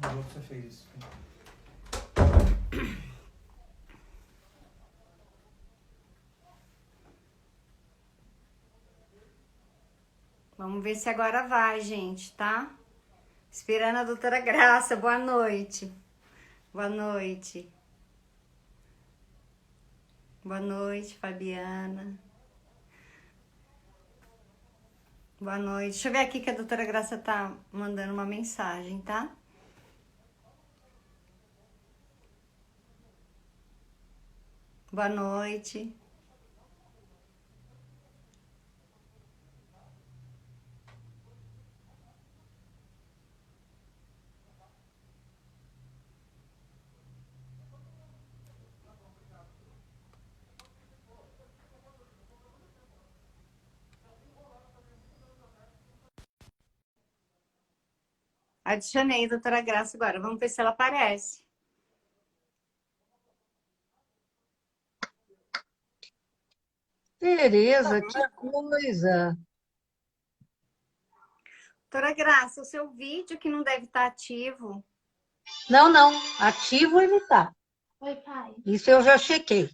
Não, você fez isso. Vamos ver se agora vai, gente, tá? Esperando a doutora Graça. Boa noite. Boa noite. Boa noite, Fabiana. Boa noite. Deixa eu ver aqui que a doutora Graça tá mandando uma mensagem, tá? Boa noite. Adicionei a doutora Graça agora. Vamos ver se ela aparece. Tereza, que coisa! Doutora Graça, o seu vídeo que não deve estar ativo. Não, não, ativo ele está. Oi, pai. Isso eu já chequei.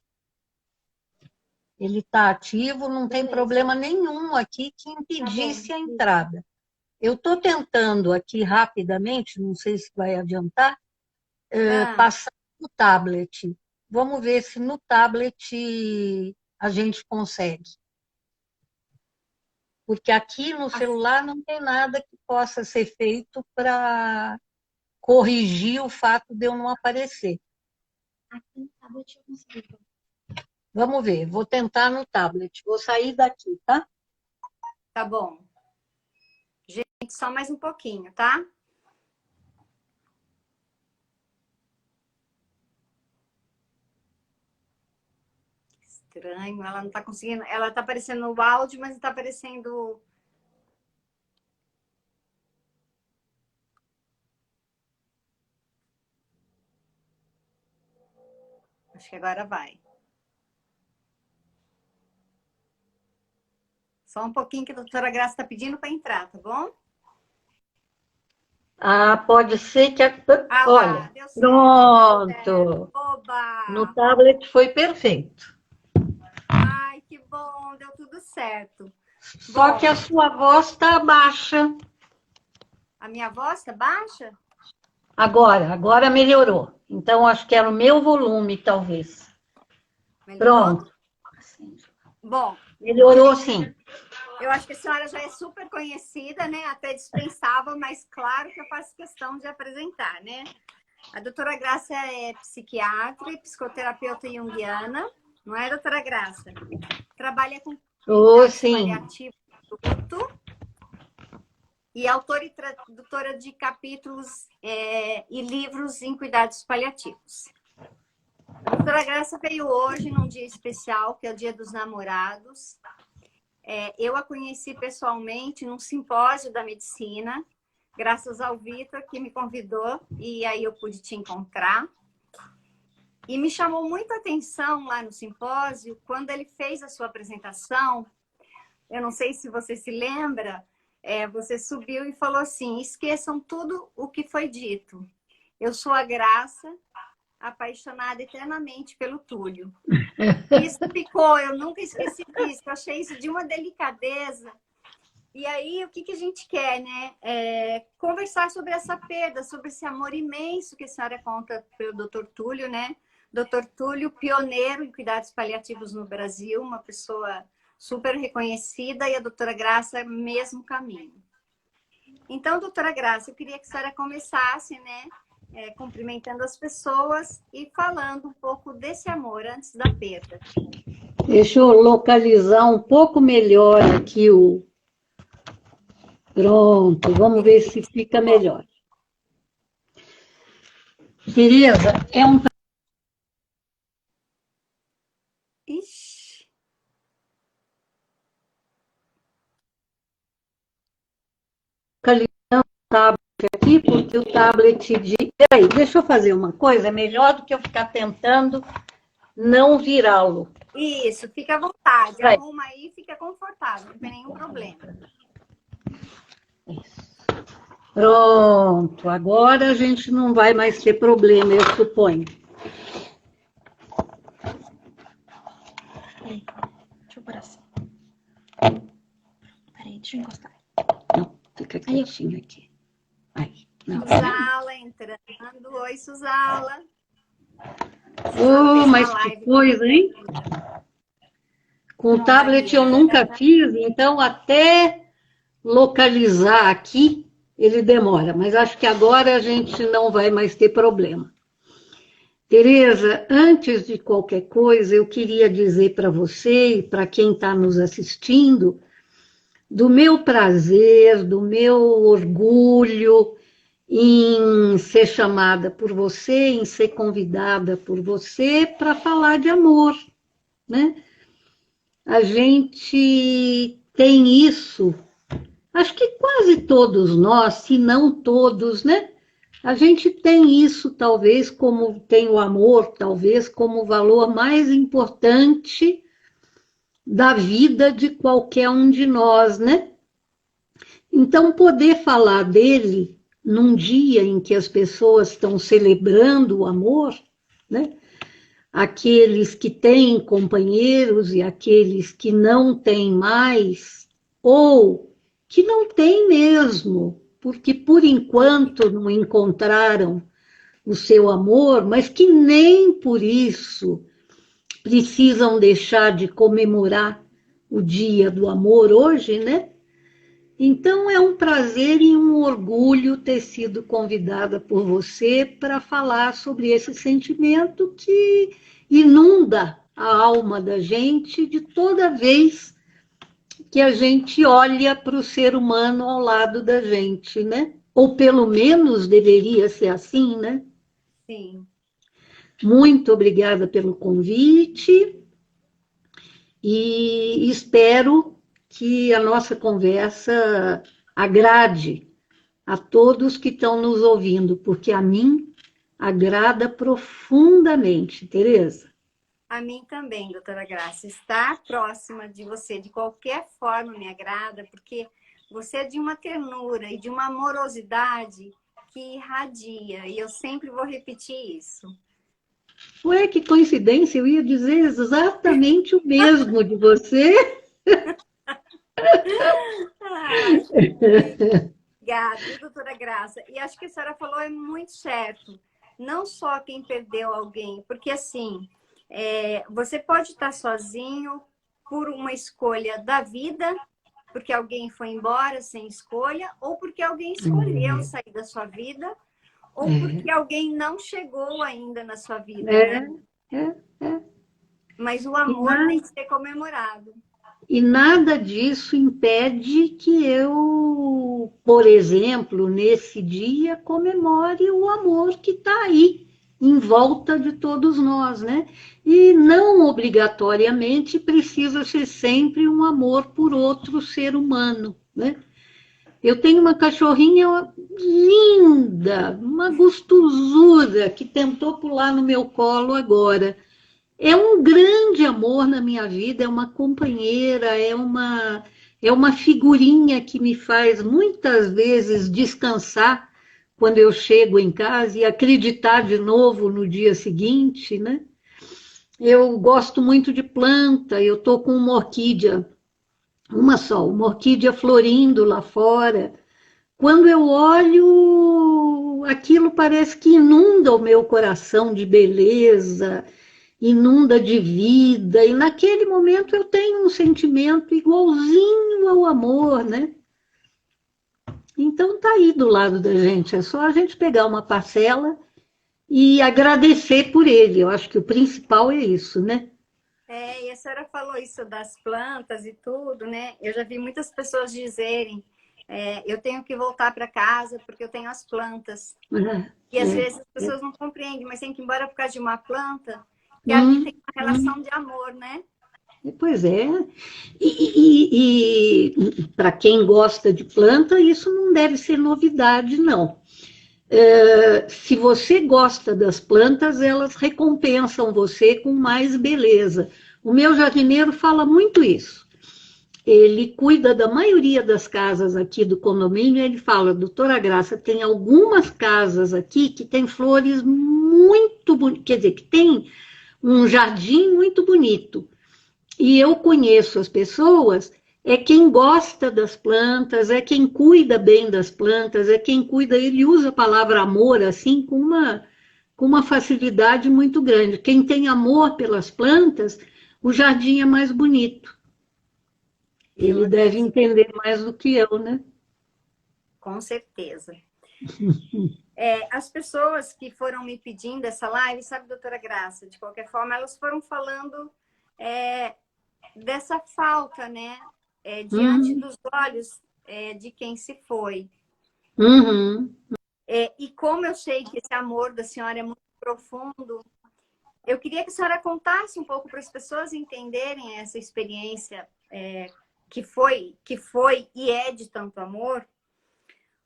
Ele está ativo, não tem problema nenhum aqui que impedisse a entrada. Eu estou tentando aqui rapidamente, não sei se vai adiantar, passar no tablet. Vamos ver se no tablet a gente consegue. Porque aqui no celular não tem nada que possa ser feito para corrigir o fato de eu não aparecer. Aqui no tablet eu consigo. Vamos ver, vou tentar no tablet. Vou sair daqui, tá? Tá bom. Gente, só mais um pouquinho, tá? Estranho, ela não tá conseguindo. Ela tá aparecendo o áudio, mas não tá aparecendo. Acho que agora vai. Só um pouquinho que a doutora Graça está pedindo para entrar, tá bom? Ah, pode ser que... Ah, Olha, lá, deu certo. pronto. Oba! No tablet foi perfeito. Ai, que bom, deu tudo certo. Só Bom, que a sua voz está baixa. a minha voz tá baixa? Agora melhorou. Então, acho que era o meu volume, talvez. Melhorou? Pronto. Bom, Melhorou, sim. eu acho que a senhora já é super conhecida, né? Até dispensava, mas claro que eu faço questão de apresentar, né? A doutora Graça é psiquiatra e psicoterapeuta junguiana, não é, doutora Graça? Trabalha com cuidados Sim. paliativos do luto e autora e tradutora de capítulos e livros em cuidados paliativos. A doutora Graça veio hoje num dia especial, que é o Dia dos Namorados. Eu a conheci pessoalmente num simpósio da medicina, graças ao Vitor, que me convidou, e aí eu pude te encontrar. E me chamou muita atenção lá no simpósio, quando ele fez a sua apresentação, eu não sei se você se lembra, você subiu e falou assim: esqueçam tudo o que foi dito. Eu sou a Graça, apaixonada eternamente pelo Túlio. Isso ficou, eu nunca esqueci disso, eu achei isso de uma delicadeza. E aí, o que a gente quer, né? Conversar sobre essa perda, sobre esse amor imenso que a senhora conta pelo Dr. Túlio, né? Dr. Túlio, pioneiro em cuidados paliativos no Brasil, uma pessoa super reconhecida, e a doutora Graça, mesmo caminho. Então, doutora Graça, eu queria que a senhora começasse, né? Cumprimentando as pessoas e falando um pouco desse amor antes da perda. Deixa eu localizar um pouco melhor aqui o... Pronto, vamos ver se fica melhor. Tereza, é um... Ixi. Localizando o tablet aqui, porque o tablet de... Peraí, deixa eu fazer uma coisa, é melhor do que eu ficar tentando não virá-lo. Isso, fica à vontade. Arruma aí, fica confortável, não tem nenhum problema. Isso. Pronto, agora a gente não vai mais ter problema, eu suponho. Peraí, deixa eu pôr assim. Peraí, deixa eu encostar. Não, fica quietinho aqui. Aí, não. Suzala entrando. Oi, Suzala. Oh, mas que coisa, hein? Com o tablet eu nunca fiz, então até localizar aqui ele demora, mas acho que agora a gente não vai mais ter problema. Tereza, antes de qualquer coisa, eu queria dizer para você e para quem está nos assistindo do meu prazer, do meu orgulho em ser chamada por você, em ser convidada por você para falar de amor, né? A gente tem isso, acho que quase todos nós, se não todos, né? A gente tem isso, talvez, como tem o amor, talvez, como o valor mais importante da vida de qualquer um de nós, né? Então, poder falar dele num dia em que as pessoas estão celebrando o amor, né? Aqueles que têm companheiros e aqueles que não têm mais, ou que não têm mesmo, porque por enquanto não encontraram o seu amor, mas que nem por isso precisam deixar de comemorar o Dia do Amor hoje, né? Então é um prazer e um orgulho ter sido convidada por você para falar sobre esse sentimento que inunda a alma da gente de toda vez que a gente olha para o ser humano ao lado da gente, né? Ou pelo menos deveria ser assim, né? Sim. Muito obrigada pelo convite e espero que a nossa conversa agrade a todos que estão nos ouvindo, porque a mim agrada profundamente, Tereza. A mim também, doutora Graça. Estar próxima de você de qualquer forma me agrada, porque você é de uma ternura e de uma amorosidade que irradia, e eu sempre vou repetir isso. Ué, que coincidência, eu ia dizer exatamente o mesmo de você. Obrigada, doutora Graça. E acho que a senhora falou é muito certo. Não só quem perdeu alguém, porque assim, você pode estar sozinho por uma escolha da vida, porque alguém foi embora sem escolha, ou porque alguém escolheu sair da sua vida, ou porque alguém não chegou ainda na sua vida, né? Mas o amor tem que ser comemorado. E nada disso impede que eu, por exemplo, nesse dia, comemore o amor que está aí, em volta de todos nós, né? E não obrigatoriamente precisa ser sempre um amor por outro ser humano, né? Eu tenho uma cachorrinha linda, uma gostosura, que tentou pular no meu colo agora. É um grande amor na minha vida, é uma companheira, é uma figurinha que me faz muitas vezes descansar quando eu chego em casa e acreditar de novo no dia seguinte, né? Eu gosto muito de planta, eu estou com uma orquídea, uma só, uma orquídea florindo lá fora. Quando eu olho, aquilo parece que inunda o meu coração de beleza, inunda de vida, e naquele momento eu tenho um sentimento igualzinho ao amor, né? Então tá aí do lado da gente, é só a gente pegar uma parcela e agradecer por ele. Eu acho que o principal é isso, né? E a senhora falou isso das plantas e tudo, né? Eu já vi muitas pessoas dizerem, eu tenho que voltar para casa porque eu tenho as plantas. E às vezes as pessoas não compreendem, mas tem que ir embora por causa de uma planta, que ali tem uma relação de amor, né? Pois é. E para quem gosta de planta, isso não deve ser novidade, não. Se você gosta das plantas, elas recompensam você com mais beleza. O meu jardineiro fala muito isso. ele cuida da maioria das casas aqui do condomínio. Ele fala, doutora Graça, tem algumas casas aqui que tem flores muito bonitas, quer dizer, que tem um jardim muito bonito. E eu conheço as pessoas, é quem gosta das plantas, é quem cuida bem das plantas, é quem cuida, ele usa a palavra amor assim com uma facilidade muito grande. Quem tem amor pelas plantas, o jardim é mais bonito. Ele deve entender mais do que eu, né? Com certeza. As pessoas que foram me pedindo essa live, sabe, doutora Graça, de qualquer forma, elas foram falando dessa falta, né? Diante dos olhos de quem se foi. Uhum. E como eu sei que esse amor da senhora é muito profundo, eu queria que a senhora contasse um pouco para as pessoas entenderem essa experiência que foi e é de tanto amor.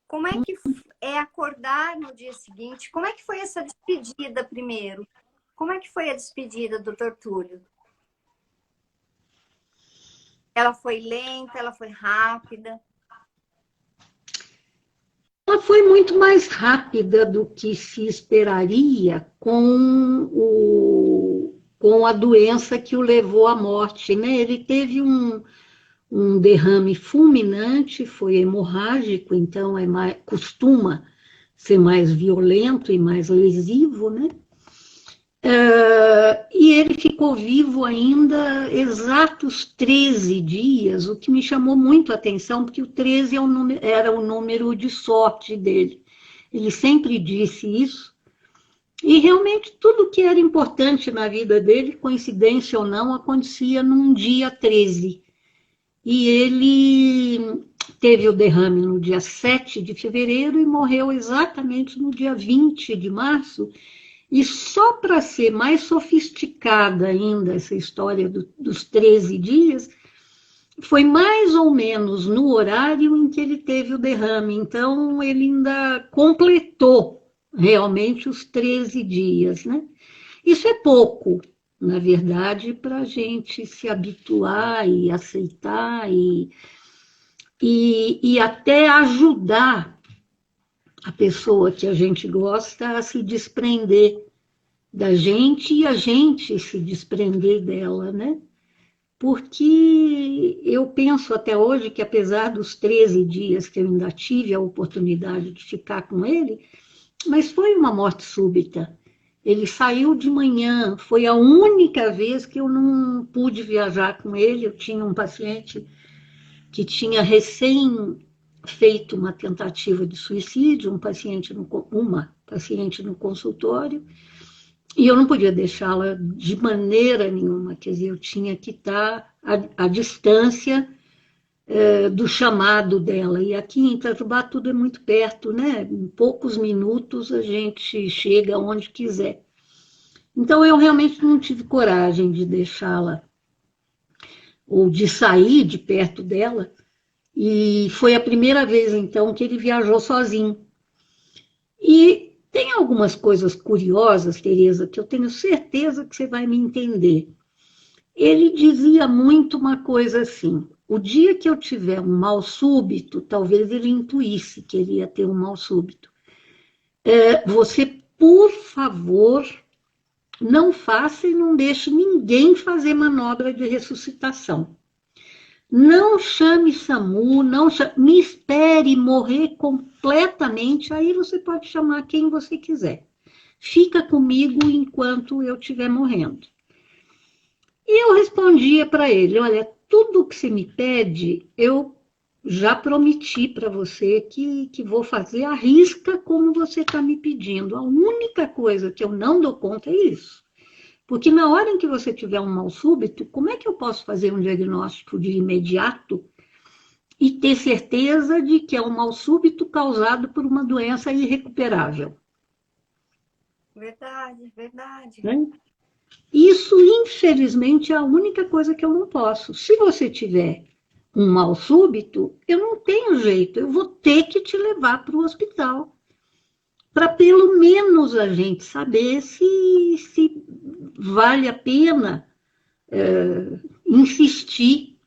Como é que é acordar no dia seguinte? Como é que foi essa despedida primeiro? Como é que foi a despedida do Dr. Túlio? Ela foi lenta, ela foi rápida? Ela foi muito mais rápida do que se esperaria com a doença que o levou à morte, né? Ele teve um derrame fulminante, foi hemorrágico, então costuma ser mais violento e mais lesivo, né? E ele ficou vivo ainda exatos 13 dias, o que me chamou muito a atenção, porque o 13 era o número de sorte dele. Ele sempre disse isso. E realmente tudo que era importante na vida dele, coincidência ou não, acontecia num dia 13. E ele teve o derrame no dia 7 de fevereiro e morreu exatamente no dia 20 de março. E só para ser mais sofisticada ainda essa história dos 13 dias, foi mais ou menos no horário em que ele teve o derrame. Então, ele ainda completou realmente os 13 dias, né? Isso é pouco, na verdade, para a gente se habituar e aceitar e até ajudar a pessoa que a gente gosta a se desprender da gente e a gente se desprender dela, né? Porque eu penso até hoje que, apesar dos 13 dias que eu ainda tive a oportunidade de ficar com ele, mas foi uma morte súbita. Ele saiu de manhã, foi a única vez que eu não pude viajar com ele. Eu tinha um paciente que tinha recém feito uma tentativa de suicídio, uma paciente no consultório, e eu não podia deixá-la de maneira nenhuma, quer dizer, eu tinha que estar à distância do chamado dela. E aqui em Itajubá tudo é muito perto, né? Em poucos minutos a gente chega onde quiser. Então eu realmente não tive coragem de deixá-la, ou de sair de perto dela, e foi a primeira vez, então, que ele viajou sozinho. E tem algumas coisas curiosas, Tereza, que eu tenho certeza que você vai me entender. Ele dizia muito uma coisa assim: o dia que eu tiver um mal súbito, talvez ele intuísse que ele ia ter um mal súbito. Você, por favor, não faça e não deixe ninguém fazer manobra de ressuscitação. Não chame SAMU, me espere morrer completamente, aí você pode chamar quem você quiser. Fica comigo enquanto eu estiver morrendo. E eu respondia para ele: olha, tudo que você me pede, eu já prometi para você que vou fazer à risca como você está me pedindo. A única coisa que eu não dou conta é isso. Porque na hora em que você tiver um mal súbito, como é que eu posso fazer um diagnóstico de imediato e ter certeza de que é um mal súbito causado por uma doença irrecuperável? Verdade, verdade. Né? Isso, infelizmente, é a única coisa que eu não posso. Se você tiver um mal súbito, eu não tenho jeito, eu vou ter que te levar para o hospital, para pelo menos a gente saber se vale a pena insistir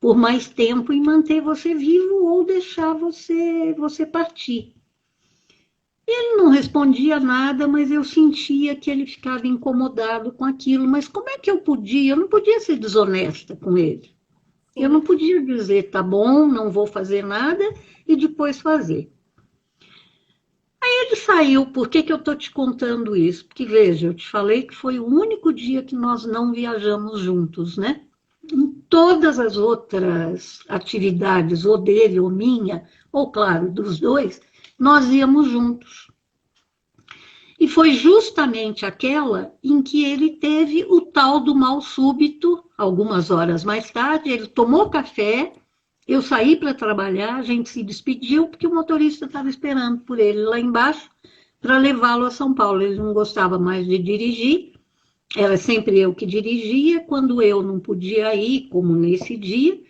por mais tempo e manter você vivo ou deixar você partir. Ele não respondia nada, mas eu sentia que ele ficava incomodado com aquilo. Mas como é que eu podia? Eu não podia ser desonesta com ele. Eu não Sim. podia dizer, tá bom, não vou fazer nada e depois fazer. Ele saiu, por que que eu estou te contando isso? Porque, veja, eu te falei que foi o único dia que nós não viajamos juntos, né? Em todas as outras atividades, ou dele ou minha, ou, claro, dos dois, nós íamos juntos. E foi justamente aquela em que ele teve o tal do mal súbito, algumas horas mais tarde, ele tomou café, eu saí para trabalhar, a gente se despediu, porque o motorista estava esperando por ele lá embaixo para levá-lo a São Paulo. Ele não gostava mais de dirigir, era sempre eu que dirigia. Quando eu não podia ir, como nesse dia,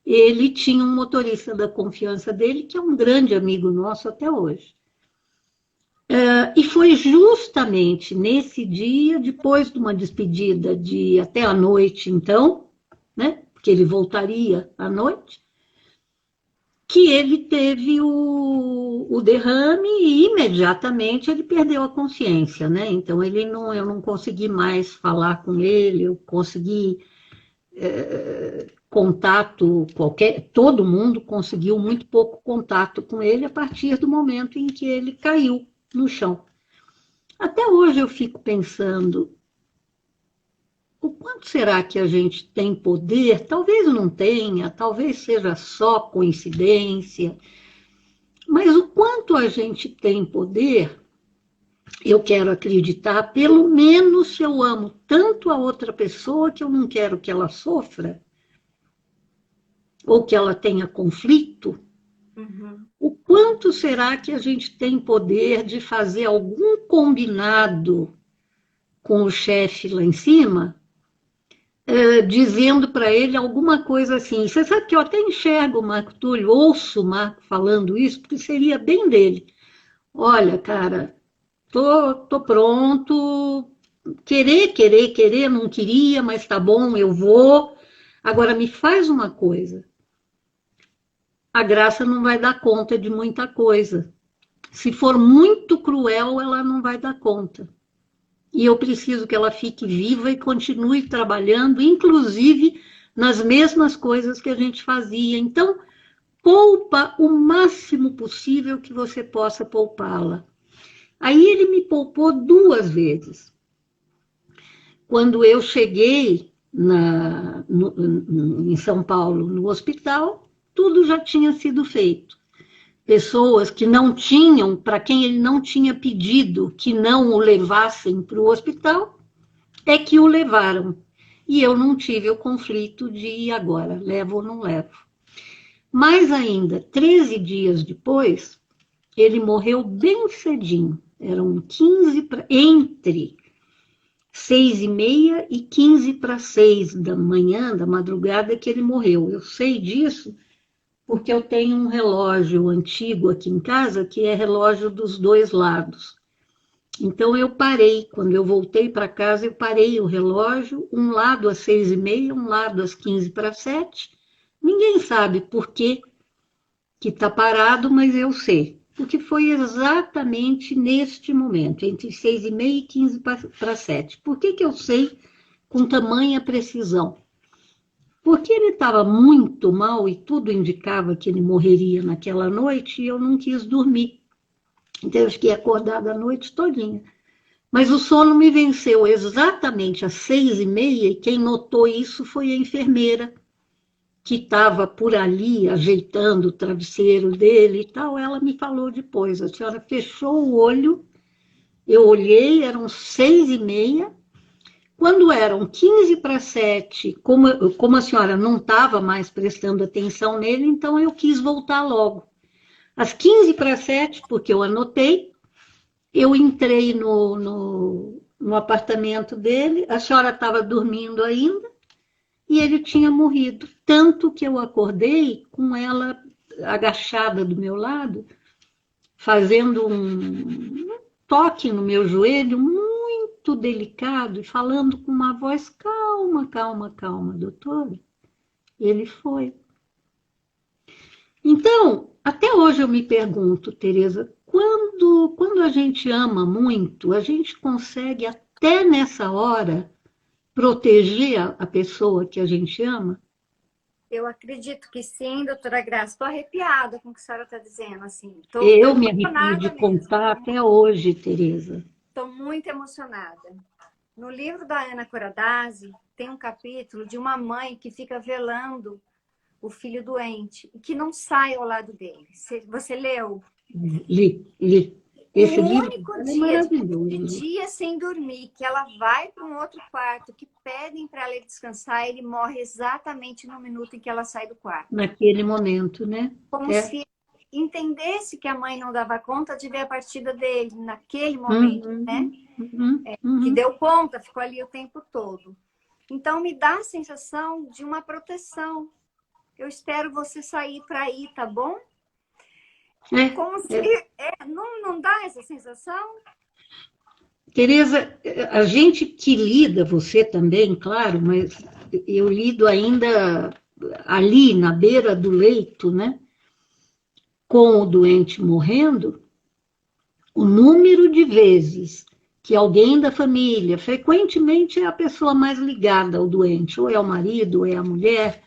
ele tinha um motorista da confiança dele, que é um grande amigo nosso até hoje. E foi justamente nesse dia, depois de uma despedida de até a noite, então, né, porque ele voltaria à noite, que ele teve o derrame e imediatamente ele perdeu a consciência, né? Então eu não consegui mais falar com ele, eu consegui contato qualquer, todo mundo conseguiu muito pouco contato com ele a partir do momento em que ele caiu no chão. Até hoje eu fico pensando, o quanto será que a gente tem poder? Talvez não tenha, talvez seja só coincidência, mas o quanto a gente tem poder, eu quero acreditar, pelo menos se eu amo tanto a outra pessoa que eu não quero que ela sofra, ou que ela tenha conflito, o quanto será que a gente tem poder de fazer algum combinado com o chefe lá em cima, dizendo para ele alguma coisa assim. Você sabe que eu até enxergo o Marco Túlio, ouço o Marco falando isso, porque seria bem dele. Olha, cara, tô pronto, querer, não queria, mas tá bom, eu vou. Agora me faz uma coisa, a Graça não vai dar conta de muita coisa. Se for muito cruel, ela não vai dar conta. E eu preciso que ela fique viva e continue trabalhando, inclusive nas mesmas coisas que a gente fazia. Então, poupa o máximo possível que você possa poupá-la. Aí ele me poupou 2 vezes. Quando eu cheguei em São Paulo, no hospital, tudo já tinha sido feito. Pessoas que não tinham, para quem ele não tinha pedido que não o levassem para o hospital, é que o levaram. E eu não tive o conflito de ir agora, levo ou não levo. Mais ainda, 13 dias depois, ele morreu bem cedinho. Eram 15 entre 6h30 e 15 para 6 da manhã, da madrugada, que ele morreu. Eu sei disso porque eu tenho um relógio antigo aqui em casa, que é relógio dos 2 lados. Então eu parei, quando eu voltei para casa, eu parei o relógio, um lado às 6h30, um lado às 15 para 7. Ninguém sabe por que está parado, mas eu sei. Porque foi exatamente neste momento, entre 6h30 e 15 para 7. Por que eu sei com tamanha precisão? Porque ele estava muito mal e tudo indicava que ele morreria naquela noite e eu não quis dormir. Então eu fiquei acordada a noite todinha. Mas o sono me venceu exatamente às 6h30 e quem notou isso foi a enfermeira, que estava por ali ajeitando o travesseiro dele e tal. Ela me falou depois, a senhora fechou o olho, eu olhei, eram 6h30, quando eram 15 para 7, como a senhora não estava mais prestando atenção nele, então eu quis voltar logo. Às 15 para 7, porque eu anotei, eu entrei no apartamento dele, a senhora estava dormindo ainda, e ele tinha morrido. Tanto que eu acordei com ela agachada do meu lado, fazendo um toque no meu joelho muito delicado e falando com uma voz calma, calma, calma, doutora. Ele foi. Então, até hoje eu me pergunto, Tereza, quando a gente ama muito, a gente consegue até nessa hora proteger a pessoa que a gente ama? Eu acredito que sim, doutora Graça. Estou arrepiada com o que a senhora está dizendo, assim. Estou Eu me arrepio de emocionada mesmo. contar até hoje, Tereza. Estou muito emocionada. No livro da Ana Coradazzi, tem um capítulo de uma mãe que fica velando o filho doente e que não sai ao lado dele. Você leu? Li. O Esse livro único é dia, de maravilhoso. dia sem dormir, que ela vai para um outro quarto, que pedem para ela descansar, ele morre exatamente no minuto em que ela sai do quarto. Naquele momento, né? Como É. se entendesse que a mãe não dava conta de ver a partida dele naquele momento, né? Que deu conta, ficou ali o tempo todo. Então, me dá a sensação de uma proteção. Eu espero você sair para ir, tá bom? Como se... não dá essa sensação? Tereza, a gente que lida, você também, claro, mas eu lido ainda ali, na beira do leito, né? Com o doente morrendo, o número de vezes que alguém da família, frequentemente é a pessoa mais ligada ao doente, ou é o marido, ou é a mulher,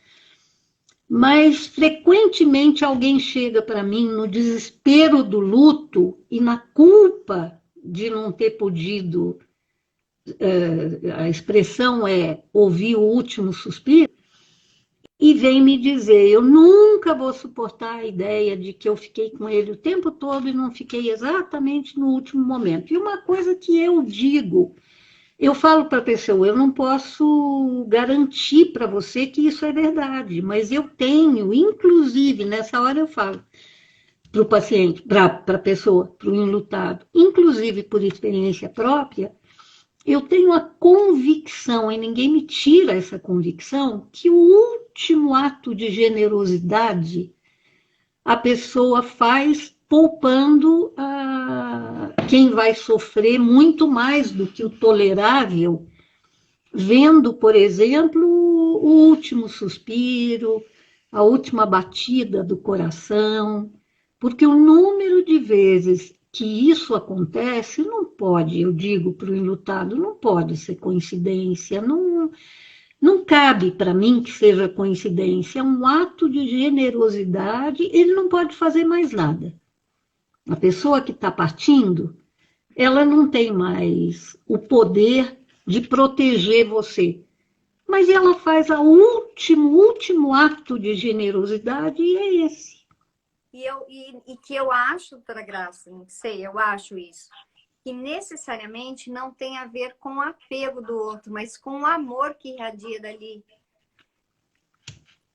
mas frequentemente alguém chega para mim no desespero do luto e na culpa de não ter podido, a expressão é ouvir o último suspiro, e vem me dizer, eu nunca vou suportar a ideia de que eu fiquei com ele o tempo todo e não fiquei exatamente no último momento. E uma coisa que eu digo, eu falo para a pessoa, eu não posso garantir para você que isso é verdade, mas eu tenho, inclusive, nessa hora eu falo para o paciente, para a pessoa, para o enlutado, inclusive por experiência própria, eu tenho a convicção, e ninguém me tira essa convicção, que o último ato de generosidade a pessoa faz poupando quem vai sofrer muito mais do que o tolerável, vendo, por exemplo, o último suspiro, a última batida do coração, porque o número de vezes que isso acontece não pode, eu digo para o enlutado, não pode ser coincidência, não cabe para mim que seja coincidência, é um ato de generosidade, ele não pode fazer mais nada. A pessoa que está partindo, ela não tem mais o poder de proteger você, mas ela faz o último ato de generosidade e é esse. E que eu acho, doutora Graça, não sei, eu acho isso, que necessariamente não tem a ver com o apego do outro, mas com o amor que irradia dali.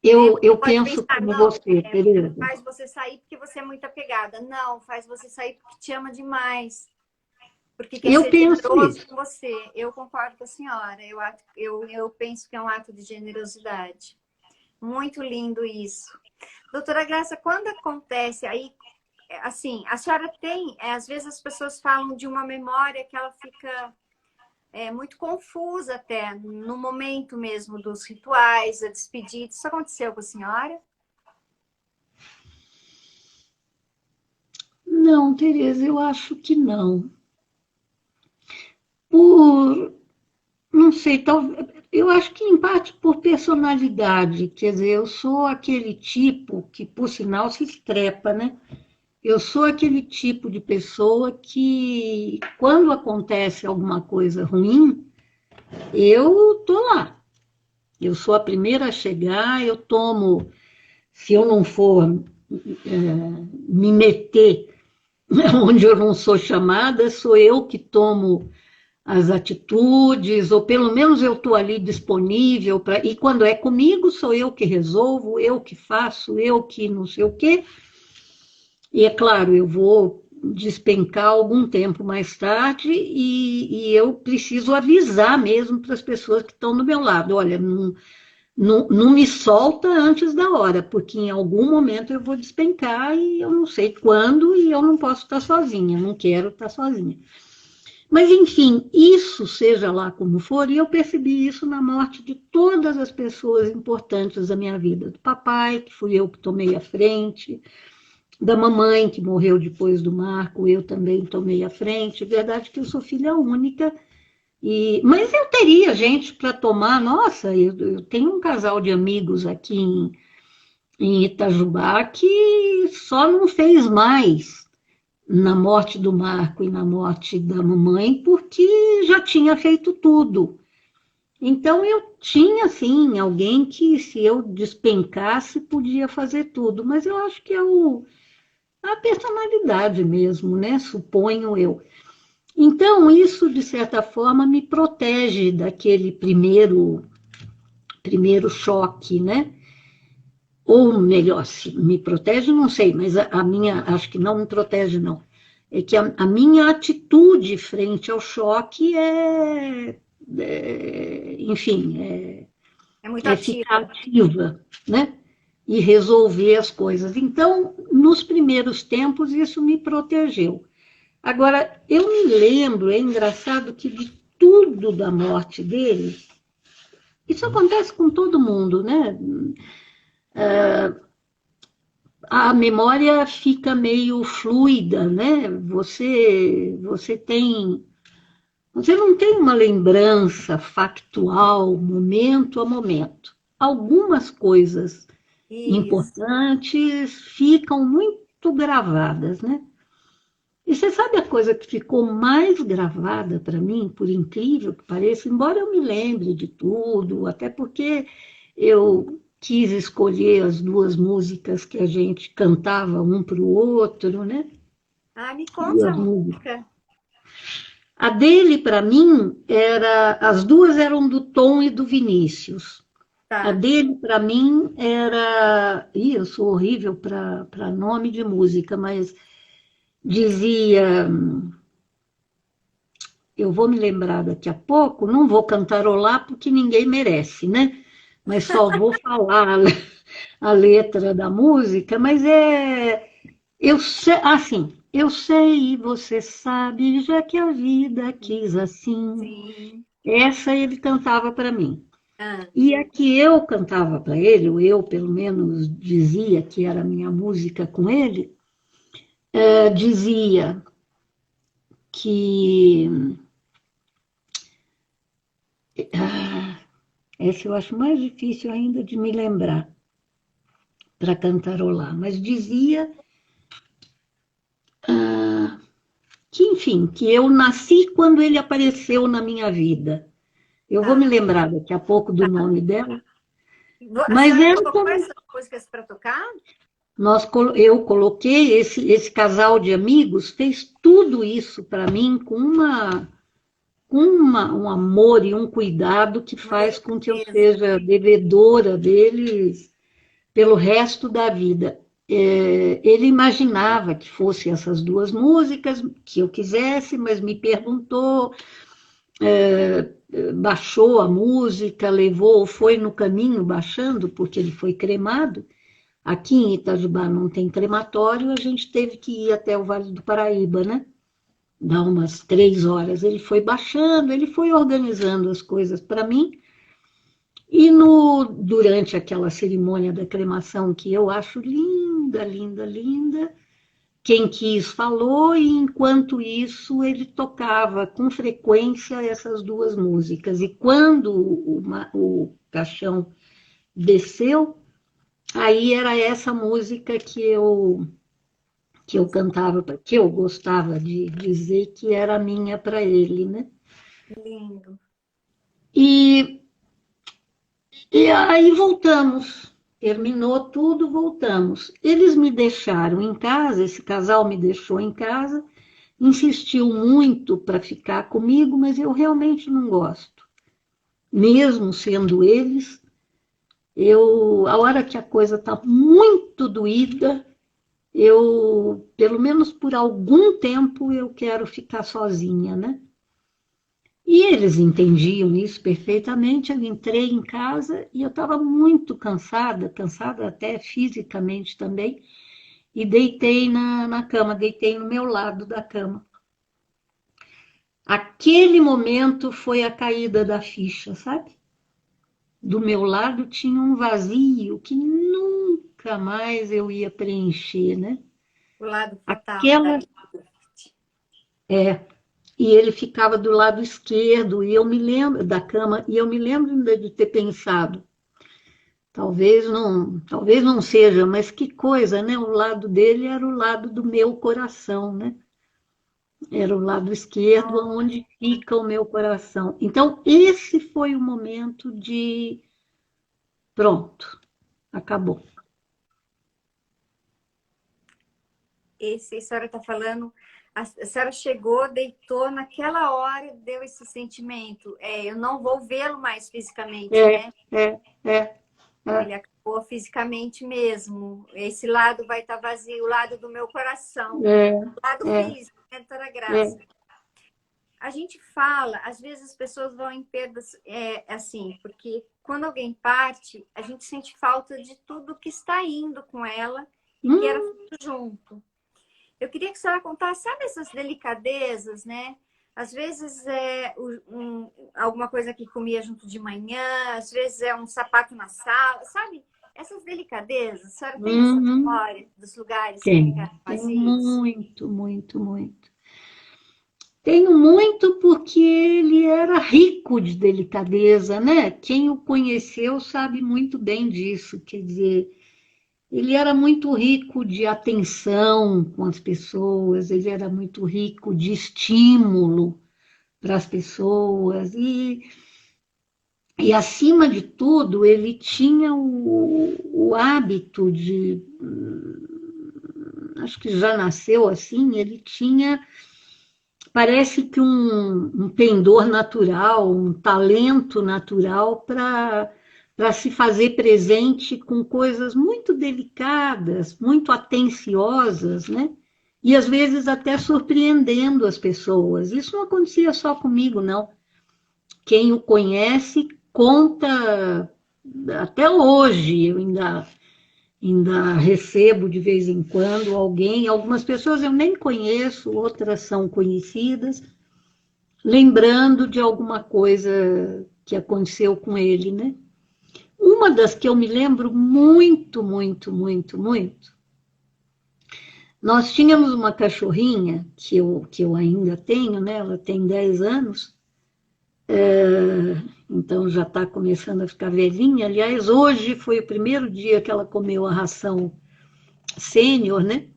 Eu penso pensar, como você, Tereza. Faz você sair porque você é muito apegada. Não, faz você sair porque te ama demais. Porque quer ser generoso com você. Eu concordo com a senhora. Eu penso que é um ato de generosidade. Muito lindo isso. Doutora Graça, quando acontece aí, assim, a senhora tem, às vezes as pessoas falam de uma memória que ela fica muito confusa até, no momento mesmo dos rituais, a despedida. Isso aconteceu com a senhora? Não, Tereza, eu acho que não. Não sei, eu acho que em parte por personalidade, quer dizer, eu sou aquele tipo que, por sinal, se estrepa, né? Eu sou aquele tipo de pessoa que, quando acontece alguma coisa ruim, eu tô lá. Eu sou a primeira a chegar, eu tomo, se eu não for me meter onde eu não sou chamada, sou eu que tomo as atitudes, ou pelo menos eu estou ali disponível, e quando é comigo, sou eu que resolvo, eu que faço, eu que não sei o quê. E é claro, eu vou despencar algum tempo mais tarde e eu preciso avisar mesmo para as pessoas que estão do meu lado, olha, não me solta antes da hora, porque em algum momento eu vou despencar e eu não sei quando e eu não posso estar sozinha, não quero estar sozinha. Mas, enfim, isso, seja lá como for, e eu percebi isso na morte de todas as pessoas importantes da minha vida. Do papai, que fui eu que tomei a frente, da mamãe, que morreu depois do Marco, eu também tomei a frente. Verdade que eu sou filha única, mas eu teria gente para tomar. Nossa, eu tenho um casal de amigos aqui em Itajubá que só não fez mais na morte do Marco e na morte da mamãe, porque já tinha feito tudo. Então eu tinha, assim, alguém que, se eu despencasse, podia fazer tudo, mas eu acho que é a personalidade mesmo, né? Suponho eu. Então, isso, de certa forma, me protege daquele primeiro choque, né? Ou melhor, se me protege, não sei, mas a minha, acho que não me protege, não. É que a minha atitude frente ao choque enfim, É muito é ativa. ficar ativa, né? E resolver as coisas. Então, nos primeiros tempos, isso me protegeu. Agora, eu me lembro, é engraçado que de tudo da morte dele, isso acontece com todo mundo, né? A memória fica meio fluida, né? Você não tem uma lembrança factual, momento a momento. Algumas coisas Isso. importantes ficam muito gravadas, né? E você sabe a coisa que ficou mais gravada para mim, por incrível que pareça, embora eu me lembre de tudo, até porque eu quis escolher as duas músicas que a gente cantava um para o outro, né? Ah, me conta Duas a músicas. música. A dele, para mim, as duas eram do Tom e do Vinícius. A Tá. dele, para mim, era. Ih, eu sou horrível para nome de música, mas dizia. Eu vou me lembrar daqui a pouco, não vou cantarolar porque ninguém merece, né? Mas só vou falar a letra da música, mas eu sei, assim, eu sei e você sabe, já que a vida quis assim. Sim. Essa ele cantava para mim. Ah, E a que eu cantava para ele, ou eu pelo menos dizia que era a minha música com ele, dizia que. Essa eu acho mais difícil ainda de me lembrar para cantarolar, mas dizia que, enfim, que eu nasci quando ele apareceu na minha vida. Eu vou me tá. lembrar daqui a pouco do Tá. nome dela, A mas senhora era colocou como essas músicas para tocar? eu coloquei esse casal de amigos, fez tudo isso para mim com um amor e um cuidado que Uma faz com que eu delicadeza. seja devedora deles pelo resto da vida. Ele imaginava que fossem essas duas músicas que eu quisesse, mas me perguntou, baixou a música, levou, foi no caminho baixando, porque ele foi cremado. Aqui em Itajubá não tem crematório, a gente teve que ir até o Vale do Paraíba, né? Dá umas 3 horas. Ele foi baixando, ele foi organizando as coisas para mim. E durante aquela cerimônia da cremação, que eu acho linda, linda, linda, quem quis falou, e enquanto isso ele tocava com frequência essas duas músicas. E quando o caixão desceu, aí era essa música que eu cantava, que eu gostava de dizer que era minha para ele, né? Lindo. E E aí voltamos. Terminou tudo, voltamos. Eles me deixaram em casa, esse casal me deixou em casa, insistiu muito para ficar comigo, mas eu realmente não gosto. Mesmo sendo eles, a hora que a coisa está muito doída, pelo menos por algum tempo, eu quero ficar sozinha, né? E eles entendiam isso perfeitamente. Eu entrei em casa e eu estava muito cansada, cansada até fisicamente também, e deitei na cama, deitei no meu lado da cama. naquele momento foi a caída da ficha, sabe? Do meu lado tinha um vazio que nunca mais eu ia preencher, né? O lado fatal da Aquela, Elizabeth. e ele ficava do lado esquerdo, e eu me lembro da cama, e eu me lembro ainda de ter pensado, talvez não seja, mas que coisa, né? O lado dele era o lado do meu coração, né? Era o lado esquerdo, onde fica o meu coração. Então, esse foi o momento de pronto, acabou. A senhora está falando, a senhora chegou, deitou, naquela hora deu esse sentimento. Eu não vou vê-lo mais fisicamente, É, né? é, é, é, Ele acabou fisicamente mesmo. Esse lado vai estar vazio, o lado do meu coração. é, O lado é, físico, né, doutora é. Graça? A gente fala, às vezes as pessoas vão em perdas, assim, porque quando alguém parte, a gente sente falta de tudo que está indo com ela e que era Hum, feito junto. Eu queria que a senhora contasse, sabe essas delicadezas, né? Às vezes alguma coisa que comia junto de manhã, às vezes é um sapato na sala, sabe? Essas delicadezas, a senhora tem essa uhum. memória dos lugares que Tenho, ficaram tenho vazios? muito, muito, muito. Tenho muito porque ele era rico de delicadeza, né? Quem o conheceu sabe muito bem disso. Quer dizer, ele era muito rico de atenção com as pessoas, ele era muito rico de estímulo para as pessoas e acima de tudo, ele tinha o hábito de, acho que já nasceu assim, ele tinha, parece que um pendor natural, um talento natural para se fazer presente com coisas muito delicadas, muito atenciosas, né? E às vezes até surpreendendo as pessoas. Isso não acontecia só comigo, não. Quem o conhece conta até hoje, eu ainda recebo de vez em quando alguém, algumas pessoas eu nem conheço, outras são conhecidas, lembrando de alguma coisa que aconteceu com ele, né? Uma das que eu me lembro muito, muito, muito, muito, nós tínhamos uma cachorrinha, que eu ainda tenho, né? Ela tem 10 anos, então já está começando a ficar velhinha. Aliás, hoje foi o primeiro dia que ela comeu a ração sênior, né?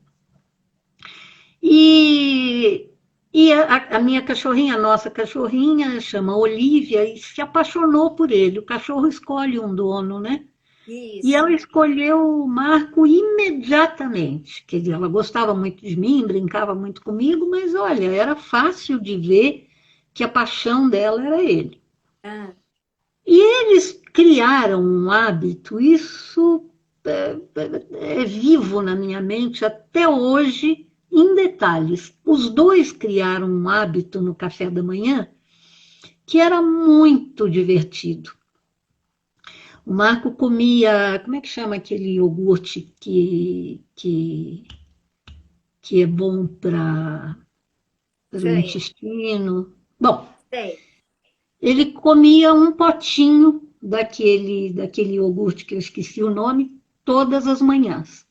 E, e a minha cachorrinha, a nossa cachorrinha, chama Olivia, e se apaixonou por ele. O cachorro escolhe um dono, né? E ela Isso. escolheu o Marco imediatamente. Quer dizer, ela gostava muito de mim, brincava muito comigo, mas olha, era fácil de ver que a paixão dela era ele. Ah, E eles criaram um hábito, isso é vivo na minha mente até hoje, em detalhes. Os dois criaram um hábito no café da manhã que era muito divertido. O Marco comia, como é que chama aquele iogurte que é bom para o sei, intestino? Bom, sei. ele comia um potinho daquele iogurte que eu esqueci o nome, todas as manhãs.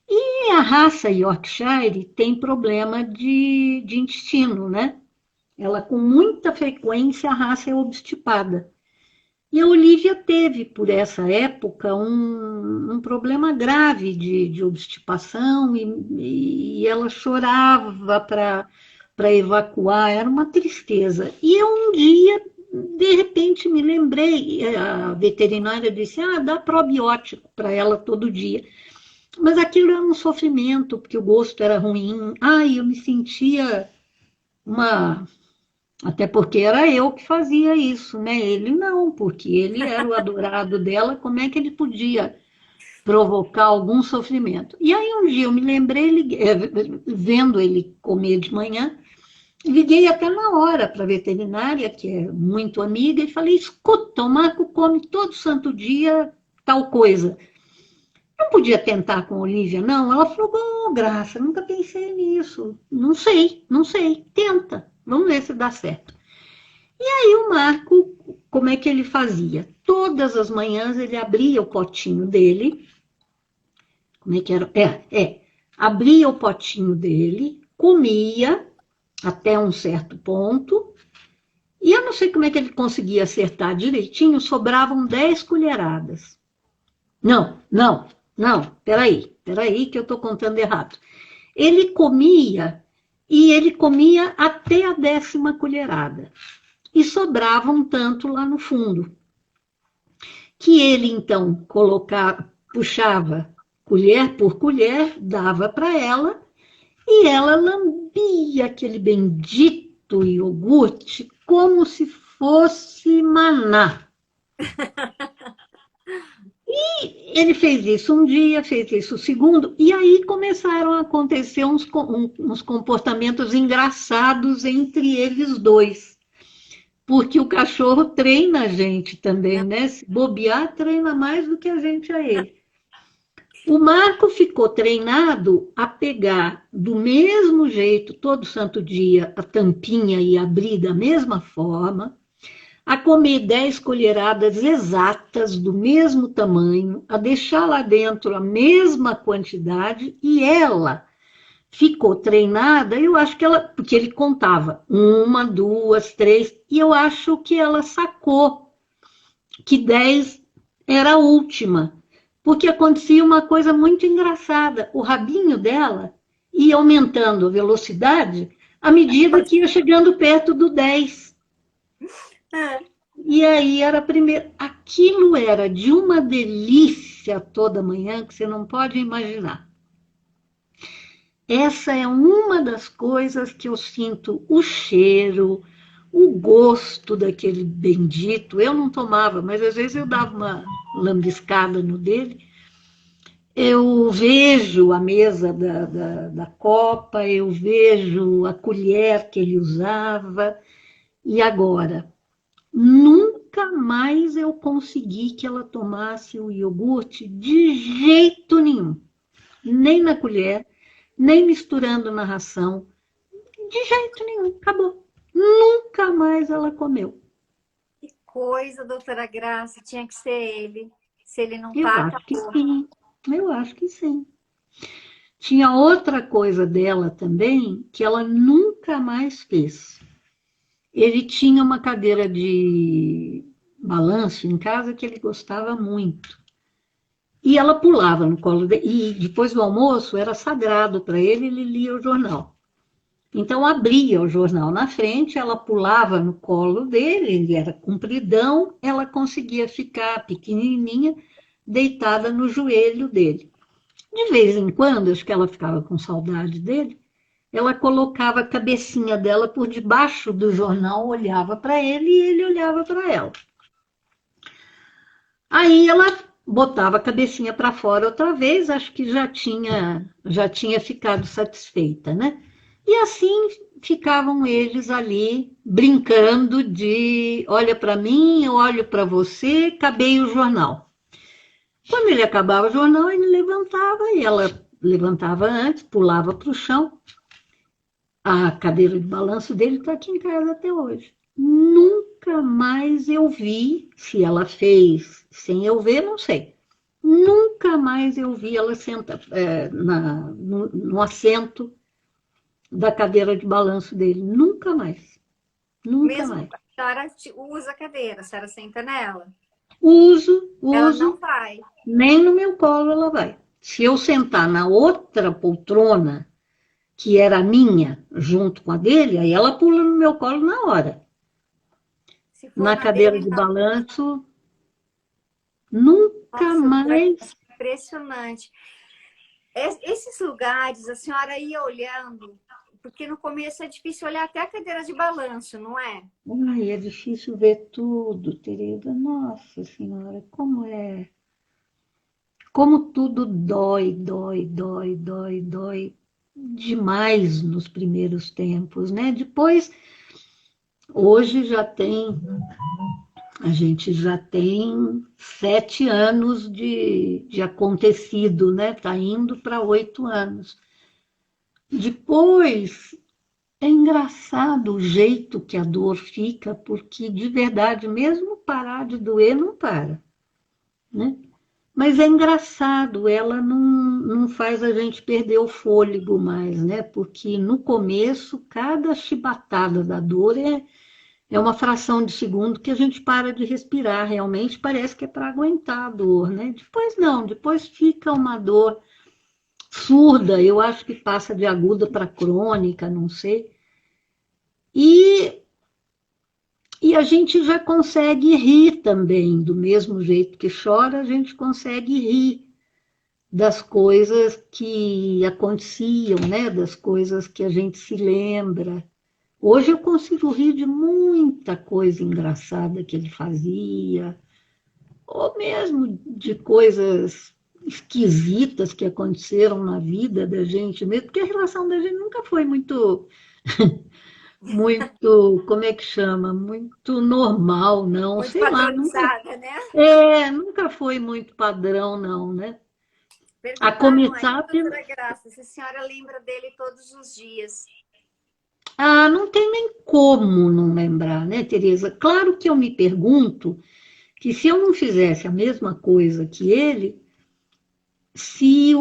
E a raça Yorkshire tem problema de intestino, né? Ela, com muita frequência, a raça é obstipada. E a Olivia teve, por essa época, um problema grave de obstipação e ela chorava para evacuar, era uma tristeza. E eu um dia, de repente, me lembrei, a veterinária disse, dá probiótico para ela todo dia. Mas aquilo era um sofrimento, porque o gosto era ruim. Eu me sentia uma. Até porque era eu que fazia isso, né? Ele não, porque ele era o adorado dela, como é que ele podia provocar algum sofrimento? E aí um dia eu me lembrei, vendo ele comer de manhã, liguei até na hora para a veterinária, que é muito amiga, e falei: escuta, o Marco come todo santo dia tal coisa. Não podia tentar com a Olivia, não? Ela falou: Graça, nunca pensei nisso. Não sei, tenta. Vamos ver se dá certo. E aí o Marco, como é que ele fazia? Todas as manhãs ele abria o potinho dele. Como é que era? Abria o potinho dele, comia até um certo ponto, e eu não sei como é que ele conseguia acertar direitinho, sobravam 10 colheradas. Não, peraí que eu estou contando errado. Ele comia, e ele comia até a 10ª colherada. E sobrava um tanto lá no fundo, que ele então puxava colher por colher, dava para ela, e ela lambia aquele bendito iogurte como se fosse maná. E ele fez isso um dia, fez isso o segundo, e aí começaram a acontecer uns comportamentos engraçados entre eles dois. Porque o cachorro treina a gente também, né? Se bobear, treina mais do que a gente a ele. O Marco ficou treinado a pegar do mesmo jeito, todo santo dia, a tampinha e abrir da mesma forma, a comer 10 colheradas exatas do mesmo tamanho, a deixar lá dentro a mesma quantidade, e ela ficou treinada, eu acho que ela, porque ele contava 1, 2, 3, e eu acho que ela sacou que 10 era a última, porque acontecia uma coisa muito engraçada, o rabinho dela ia aumentando a velocidade à medida que ia chegando perto do 10. E aí era a primeira. Aquilo era de uma delícia toda manhã que você não pode imaginar. Essa é uma das coisas que eu sinto o cheiro, o gosto daquele bendito. Eu não tomava, mas às vezes eu dava uma lambiscada no dele. Eu vejo a mesa da copa, eu vejo a colher que ele usava. E agora, nunca mais eu consegui que ela tomasse o iogurte de jeito nenhum. Nem na colher, nem misturando na ração. De jeito nenhum, acabou. Nunca mais ela comeu. Que coisa, doutora Graça, tinha que ser ele. Se ele não Eu tá, acho que acabou. sim. Eu acho que sim. Tinha outra coisa dela também que ela nunca mais fez. Ele tinha uma cadeira de balanço em casa que ele gostava muito. E ela pulava no colo dele. E depois do almoço era sagrado para ele, ele lia o jornal. Então abria o jornal na frente, ela pulava no colo dele, ele era compridão, ela conseguia ficar pequenininha, deitada no joelho dele. De vez em quando, acho que ela ficava com saudade dele, ela colocava a cabecinha dela por debaixo do jornal, olhava para ele e ele olhava para ela. Aí ela botava a cabecinha para fora outra vez, acho que já tinha ficado satisfeita, né? E assim ficavam eles ali brincando de olha para mim, eu olho para você, acabei o jornal. Quando ele acabava o jornal, ele levantava e ela levantava antes, pulava para o chão. A cadeira de balanço dele está aqui em casa até hoje. Nunca mais eu vi, se ela fez sem eu ver, não sei. Nunca mais eu vi ela sentar no assento da cadeira de balanço dele. Nunca mais. Nunca Mesmo mais. a senhora usa a cadeira, a senhora senta nela. Uso, Ela não vai. nem no meu colo ela vai. Se eu sentar na outra poltrona, que era a minha, junto com a dele, aí ela pula no meu colo na hora. Se for Na na cadeira dele, de então, balanço, nunca nossa, mais. impressionante. Esses lugares, a senhora ia olhando, porque no começo é difícil olhar até a cadeira de balanço, não é? Ai, é difícil ver tudo, Tereza. Nossa Senhora, como é. Como tudo dói demais nos primeiros tempos, né? Depois, hoje a gente já tem 7 anos de acontecido, né? Está indo para 8 anos. Depois, é engraçado o jeito que a dor fica, porque de verdade, mesmo parar de doer, não para, né? Mas é engraçado, ela não faz a gente perder o fôlego mais, né? Porque no começo, cada chibatada da dor é uma fração de segundo que a gente para de respirar, realmente parece que é para aguentar a dor, né? Depois não, depois fica uma dor surda, eu acho que passa de aguda para crônica, não sei. E, e a gente já consegue rir também, do mesmo jeito que chora, a gente consegue rir das coisas que aconteciam, né? Das coisas que a gente se lembra. Hoje eu consigo rir de muita coisa engraçada que ele fazia, ou mesmo de coisas esquisitas que aconteceram na vida da gente mesmo, porque a relação da gente nunca foi muito, como é que chama? Muito normal, não, Muito sei lá, padronizada, né? nunca foi muito padrão, não, né? A Perguntar, mãe, começar pelo. doutora Graça, se a senhora lembra dele todos os dias. Ah, não tem nem como não lembrar, né, Tereza? Claro que eu me pergunto que se eu não fizesse a mesma coisa que ele, se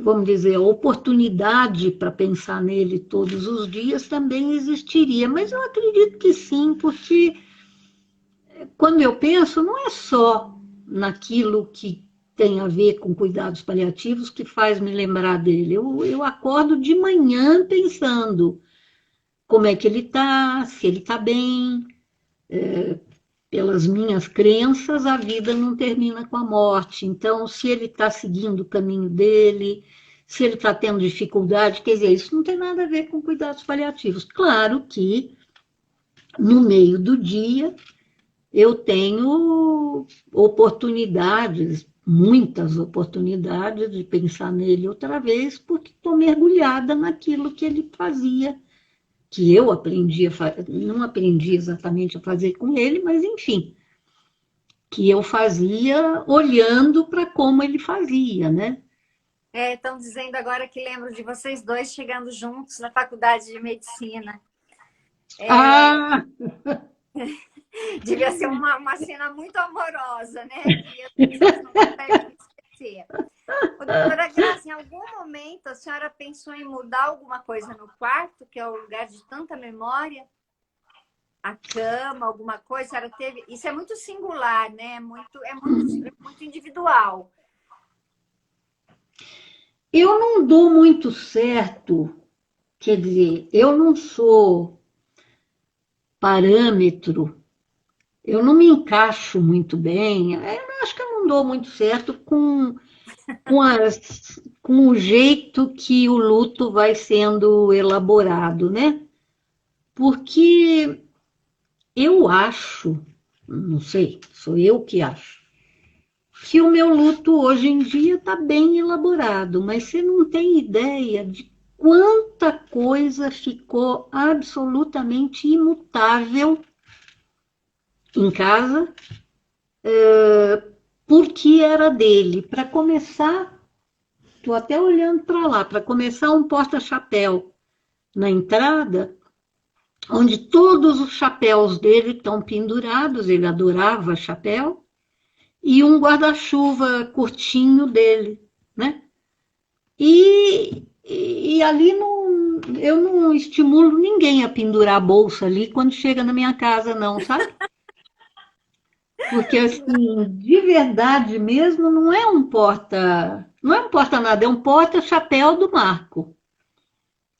vamos dizer, a oportunidade para pensar nele todos os dias também existiria. Mas eu acredito que sim, porque quando eu penso, não é só naquilo que tem a ver com cuidados paliativos que faz me lembrar dele. Eu acordo de manhã pensando como é que ele está, se ele está bem. Pelas minhas crenças, a vida não termina com a morte. Então, se ele está seguindo o caminho dele, se ele está tendo dificuldade, quer dizer, isso não tem nada a ver com cuidados paliativos. Claro que no meio do dia eu tenho oportunidades, muitas oportunidades de pensar nele outra vez, porque estou mergulhada naquilo que ele fazia, que eu aprendi não aprendi exatamente a fazer com ele, mas enfim, que eu fazia olhando para como ele fazia, né? Estão dizendo agora que lembro de vocês dois chegando juntos na faculdade de medicina. Ah, Devia ser uma cena muito amorosa, né? Que as pessoas não conseguem esquecer. Ô, doutora Graça, em algum momento a senhora pensou em mudar alguma coisa no quarto, que é o lugar de tanta memória? A cama, alguma coisa? A senhora teve... Isso é muito singular, né? É muito individual. eu não dou muito certo, quer dizer, eu não sou parâmetro, eu não me encaixo muito bem, eu acho que eu não dou muito certo com o jeito que o luto vai sendo elaborado, né? Porque eu acho, não sei, sou eu que acho, que o meu luto hoje em dia está bem elaborado, mas você não tem ideia de quanta coisa ficou absolutamente imutável em casa, porque era dele. Para começar, estou até olhando para lá, para começar um porta-chapéu na entrada, onde todos os chapéus dele estão pendurados, ele adorava chapéu, e um guarda-chuva curtinho dele, né? E ali não, eu não estimulo ninguém a pendurar a bolsa ali quando chega na minha casa, não, sabe? Porque assim, de verdade mesmo, não é um porta nada, é um porta-chapéu do Marco.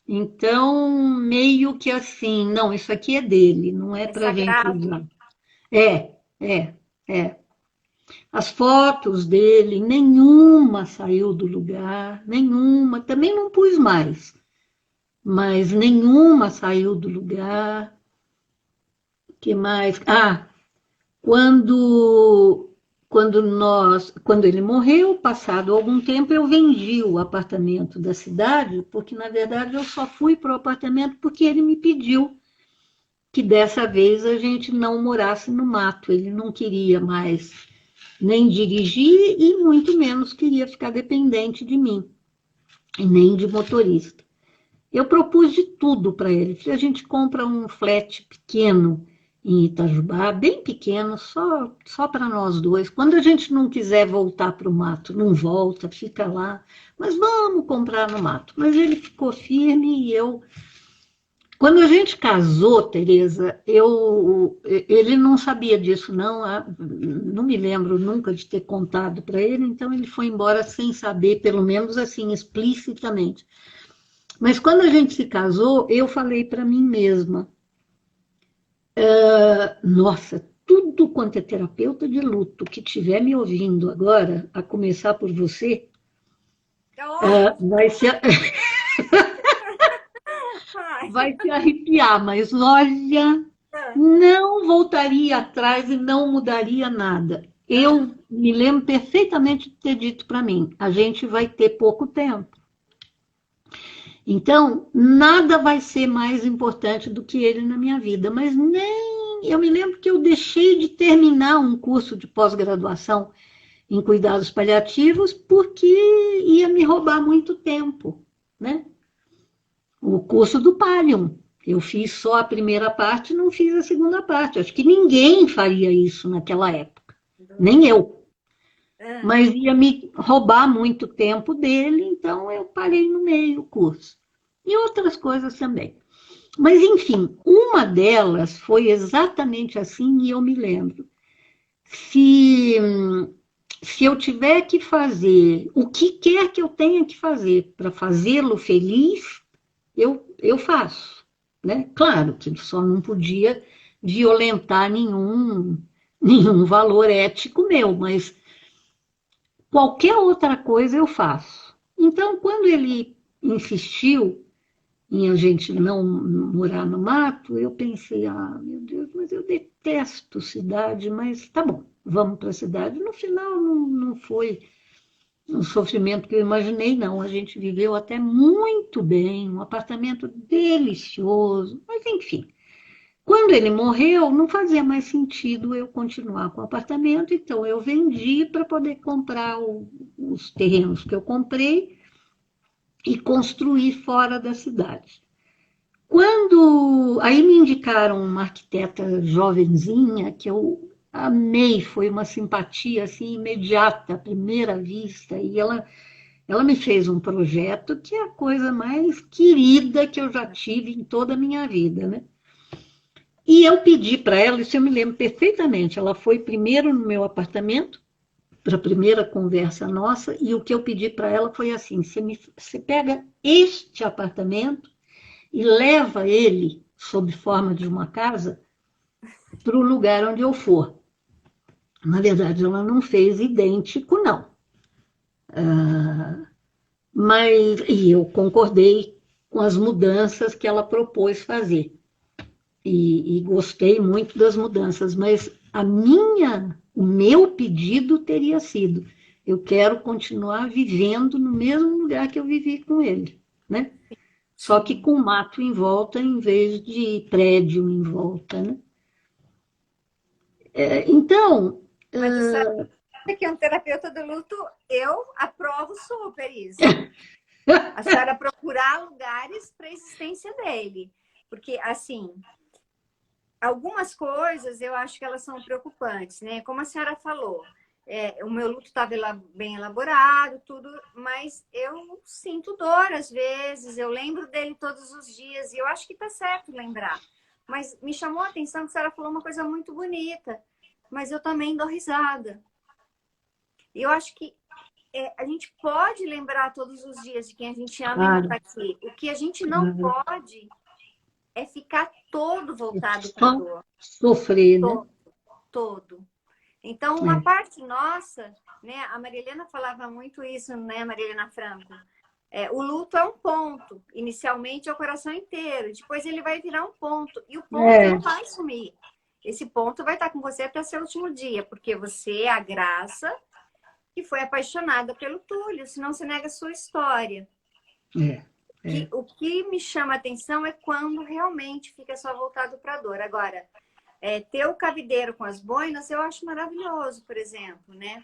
Então, meio que assim, não, isso aqui é dele, não é É para gente sagrado. usar. É, é, é. As fotos dele, nenhuma saiu do lugar, nenhuma, também não pus mais, mas nenhuma saiu do lugar. O que mais? Ah, quando quando ele morreu, passado algum tempo, eu vendi o apartamento da cidade, porque na verdade eu só fui para o apartamento porque ele me pediu que dessa vez a gente não morasse no mato. Ele não queria mais nem dirigir e muito menos queria ficar dependente de mim, e nem de motorista. Eu propus de tudo para ele. A gente compra um flat pequeno em Itajubá, bem pequeno, só para nós dois. Quando a gente não quiser voltar para o mato, não volta, fica lá. Mas vamos comprar no mato. Mas ele ficou firme e eu. Quando a gente casou, Tereza, ele não sabia disso, não. Não me lembro nunca de ter contado para ele, então ele foi embora sem saber, pelo menos assim, explicitamente. Mas quando a gente se casou, eu falei para mim mesma, nossa, tudo quanto é terapeuta de luto que estiver me ouvindo agora, a começar por você, Oh, vai se, ai. vai se arrepiar, mas olha, não voltaria atrás e não mudaria nada. Eu me lembro perfeitamente de ter dito para mim, a gente vai ter pouco tempo. Então, nada vai ser mais importante do que ele na minha vida, mas nem. Eu me lembro que eu deixei de terminar um curso de pós-graduação em cuidados paliativos porque ia me roubar muito tempo, né? O curso do Palium. Eu fiz só a primeira parte, não fiz a segunda parte. Acho que ninguém faria isso naquela época, nem eu. Mas ia me roubar muito tempo dele, então eu parei no meio do curso. E outras coisas também. Mas, enfim, uma delas foi exatamente assim, e eu me lembro. Se, se eu tiver que fazer o que quer que eu tenha que fazer para fazê-lo feliz, eu faço. Né? Claro que só não podia violentar nenhum valor ético meu, mas qualquer outra coisa eu faço. Então, quando ele insistiu em a gente não morar no mato, eu pensei, meu Deus, mas eu detesto cidade, mas tá bom, vamos para a cidade. No final não foi um sofrimento que eu imaginei, não. A gente viveu até muito bem, um apartamento delicioso, mas enfim. Quando ele morreu, não fazia mais sentido eu continuar com o apartamento, então eu vendi para poder comprar os terrenos que eu comprei e construir fora da cidade. Quando aí me indicaram uma arquiteta jovenzinha que eu amei, foi uma simpatia assim imediata, à primeira vista, e ela me fez um projeto que é a coisa mais querida que eu já tive em toda a minha vida, né? E eu pedi para ela, isso eu me lembro perfeitamente, ela foi primeiro no meu apartamento, para a primeira conversa nossa, e o que eu pedi para ela foi assim, você pega este apartamento e leva ele, sob forma de uma casa, para o lugar onde eu for. Na verdade, ela não fez idêntico, não. E eu concordei com as mudanças que ela propôs fazer. E gostei muito das mudanças, mas o meu pedido teria sido, eu quero continuar vivendo no mesmo lugar que eu vivi com ele, né? Só que com mato em volta em vez de prédio em volta, né? Então, Mas você sabe que um terapeuta do luto, eu aprovo super isso. A senhora procurar lugares para a existência dele. Porque, assim, algumas coisas eu acho que elas são preocupantes, né? Como a senhora falou, o meu luto estava bem elaborado, tudo, mas eu sinto dor às vezes, eu lembro dele todos os dias, e eu acho que tá certo lembrar. Mas me chamou a atenção que a senhora falou uma coisa muito bonita, mas eu também dou risada. E eu acho que a gente pode lembrar todos os dias de quem a gente ama e não claro, tá aqui. O que a gente não pode é ficar todo voltado para só dor. sofrer, né? Todo. Então, uma parte nossa, né? A Maria Helena falava muito isso, né, Maria Helena Franco? O luto é um ponto. Inicialmente é o coração inteiro. Depois ele vai virar um ponto. E o ponto não vai sumir. Esse ponto vai estar com você até seu último dia. Porque você é a Graça que foi apaixonada pelo Túlio. Senão você nega a sua história. O que me chama a atenção é quando realmente fica só voltado para a dor. Agora, ter o cabideiro com as boinas eu acho maravilhoso, por exemplo, né?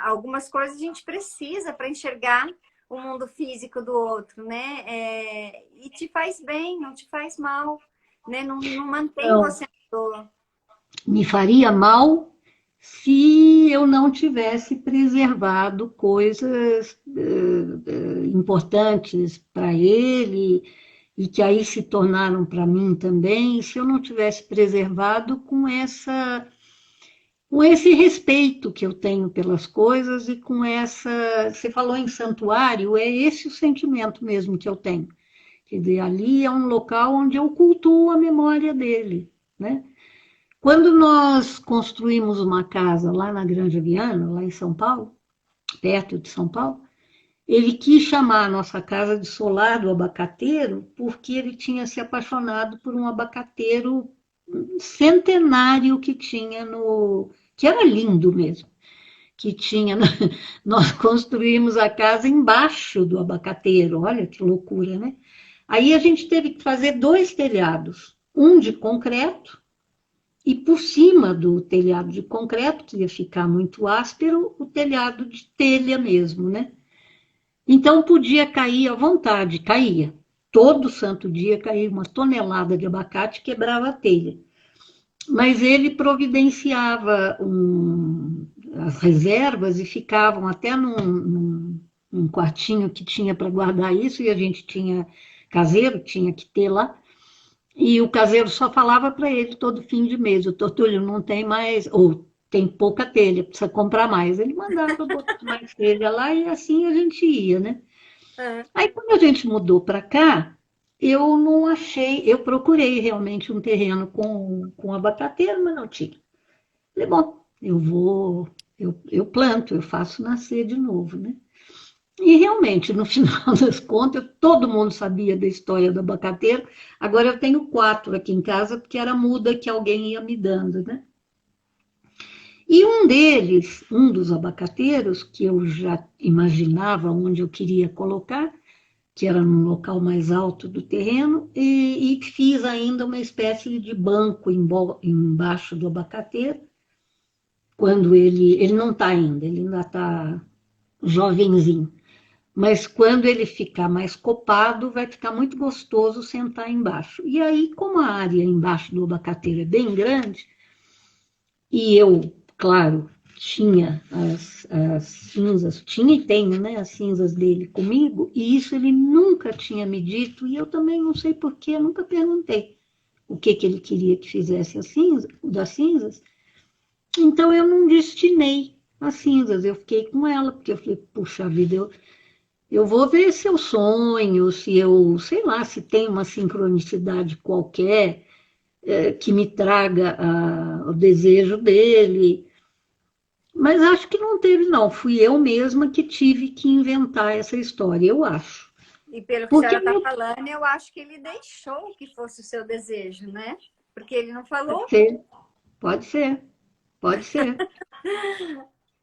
Algumas coisas a gente precisa para enxergar o mundo físico do outro, né? E te faz bem, não te faz mal, né? Não mantém Então, você na dor. me faria mal se eu não tivesse preservado coisas importantes para ele e que aí se tornaram para mim também, se eu não tivesse preservado com esse respeito que eu tenho pelas coisas e com essa. Você falou em santuário, é esse o sentimento mesmo que eu tenho. Quer dizer, ali é um local onde eu cultuo a memória dele, né? Quando nós construímos uma casa lá na Granja Viana, lá em São Paulo, perto de São Paulo, ele quis chamar a nossa casa de Solar do Abacateiro porque ele tinha se apaixonado por um abacateiro centenário que tinha no... que era lindo mesmo, que tinha... Nós construímos a casa embaixo do abacateiro, olha que loucura, né? Aí a gente teve que fazer dois telhados, um de concreto e por cima do telhado de concreto, que ia ficar muito áspero, o telhado de telha mesmo, né? Então podia cair à vontade, caía. Todo santo dia caía uma tonelada de abacate e quebrava a telha. Mas ele providenciava as reservas e ficavam até num quartinho que tinha para guardar isso, e a gente tinha caseiro, tinha que ter lá. E o caseiro só falava para ele todo fim de mês: o Tortúlio não tem mais, ou tem pouca telha, precisa comprar mais. Ele mandava botar mais telha lá e assim a gente ia, né? Ah, Aí quando a gente mudou para cá, eu não achei, eu procurei realmente um terreno com abacateiro, mas não tinha. Falei, bom, eu planto, eu faço nascer de novo, né? E realmente, no final das contas, todo mundo sabia da história do abacateiro. Agora eu tenho 4 aqui em casa, porque era muda que alguém ia me dando, né? E um deles, um dos abacateiros, que eu já imaginava onde eu queria colocar, que era num local mais alto do terreno, e fiz ainda uma espécie de banco embaixo do abacateiro, quando ele não está ainda, ele ainda está jovenzinho. Mas quando ele ficar mais copado, vai ficar muito gostoso sentar embaixo. E aí, como a área embaixo do abacateiro é bem grande, e eu, claro, tinha as cinzas, tinha e tenho, né, as cinzas dele comigo, e isso ele nunca tinha me dito, e eu também não sei porquê, nunca perguntei o que, que ele queria que fizesse das cinzas. Então eu não destinei as cinzas, eu fiquei com ela, porque eu falei, puxa vida, eu vou ver se eu sonho, se eu, sei lá, se tem uma sincronicidade qualquer que me traga o desejo dele. Mas acho que não teve, não. Fui eu mesma que tive que inventar essa história, eu acho. e pelo que a Porque senhora está falando, eu acho que ele deixou que fosse o seu desejo, né? Porque ele não pode falou. ser, pode ser, pode ser.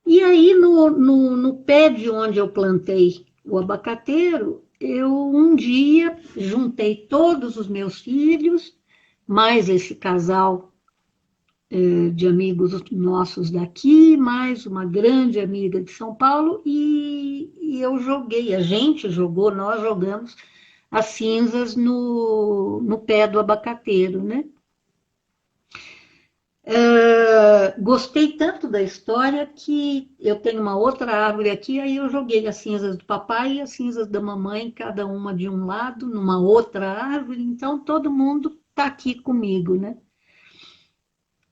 E aí, no pé de onde eu plantei o abacateiro, eu um dia juntei todos os meus filhos, mais esse casal de amigos nossos daqui, mais uma grande amiga de São Paulo, e eu joguei, a gente jogou, nós jogamos as cinzas no pé do abacateiro, né? Gostei tanto da história que eu tenho uma outra árvore aqui, aí eu joguei as cinzas do papai e as cinzas da mamãe, cada uma de um lado, numa outra árvore, então todo mundo está aqui comigo, né?